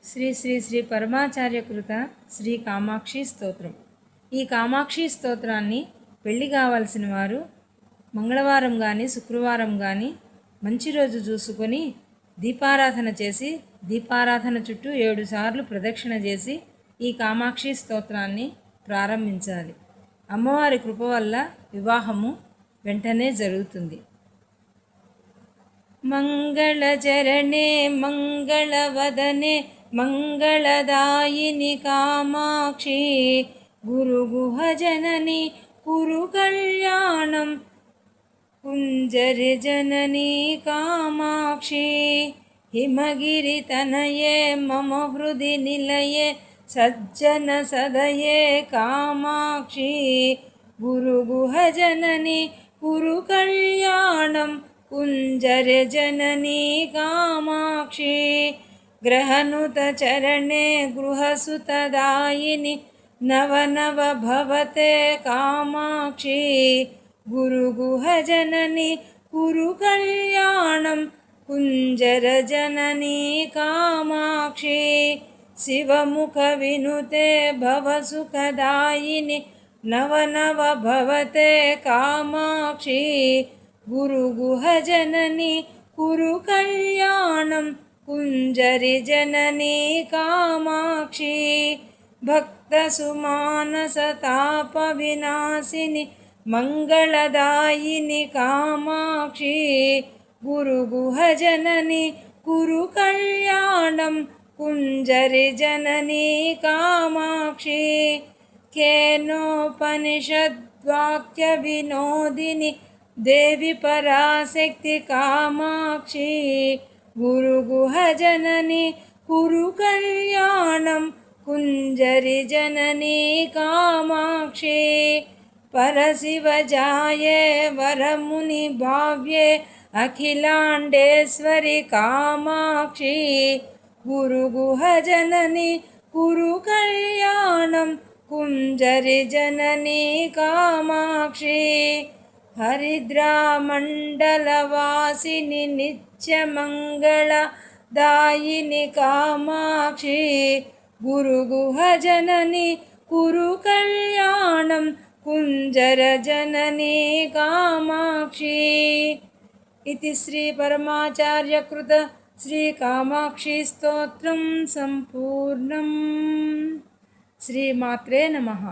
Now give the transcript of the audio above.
శ్రీ శ్రీ శ్రీ పరమాచార్యకృత శ్రీ కామాక్షి స్తోత్రం. ఈ కామాక్షి స్తోత్రాన్ని పెళ్లి కావాల్సిన వారు మంగళవారం కానీ శుక్రవారం కానీ మంచి రోజు చూసుకొని దీపారాధన చేసి దీపారాధన చుట్టూ 7 సార్లు ప్రదక్షిణ చేసి ఈ కామాక్షి స్తోత్రాన్ని ప్రారంభించాలి. అమ్మవారి కృప వల్ల వివాహము వెంటనే జరుగుతుంది. మంగళచరణే మంగళవదనే మంగళదాయిని కామాక్షి గురుగుహజనని కురు కళ్యాణం కుంజరి జనని కామాక్షి హిమగిరితనయే మమ హృది నిలయే సజ్జన సదయే కామాక్షి గురుగుహజనని కురు కళ్యాణం కుంజరి జనని కామాక్షి గ్రహనుత చరణే గృహసుతదాయిని నవనవ భవతే కామాక్షి గురుగుహజనని కురు కళ్యాణం కుంజర జనని కామాక్షి శివముఖ వినుతే భవసుఖదాయిని నవనవ భవతే కామాక్షి గురుగుహజనని కురు కళ్యాణం కుంజరి జనని కామాక్షి భక్తసుమానసతాప వినాశిని మంగళదాయిని కామాక్షి గురుగుహజనని కురు కళ్యాణం కుంజరి జనని కామాక్షి కేనోపనిషద్వాక్య వినోదిని దేవి పరాశక్తి కామాక్షి గురుగుహజనని కురు కళ్యాణం కుంజరి జనని కామాక్షి పరశివజాయే వరముని భావ్యే అఖిలాండేశ్వరి కామాక్షి గురుగుహజనని కురు కళ్యాణం కుంజరి జనని కామాక్షి హరిద్రామండలవాసిని నిత్యమంగళ దాయిని కామాక్షి గురుగుహజనని కురు కళ్యాణం కుంజర జనని కామాక్షి. ఇది శ్రీ పరమాచార్యకృత శ్రీ కామాక్షి స్తోత్రం సంపూర్ణం. శ్రీమాత్రే నమః.